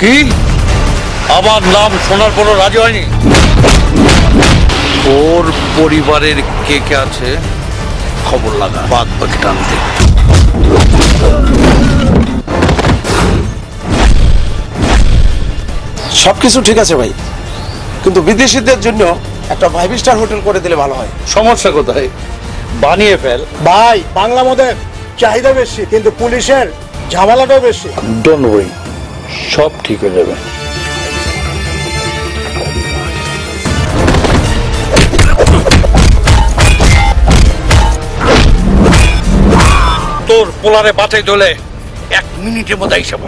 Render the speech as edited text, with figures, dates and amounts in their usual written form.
কি আমার নাম শোনার পরও রাজি হয়নি? ওর পরিবারের কে কে আছে খবর লাগা, বাদ বাকি টানতে। সবকিছু ঠিক আছে ভাই, কিন্তু বিদেশিদের জন্য একটা 5 স্টার হোটেল করে দিলে ভালো হয়। সমস্যা কোথায়? বানিয়ে ফেল। ভাই বাংলা মদের চাহিদা বেশি, কিন্তু পুলিশের ঝামেলাটাও বেশি। ডোন্ট ওয়ারি, সব ঠিক হয়ে যাবে। তোর পোলারে বাঁচাই তোলে 1 মিনিটের মধ্যে হিসাব।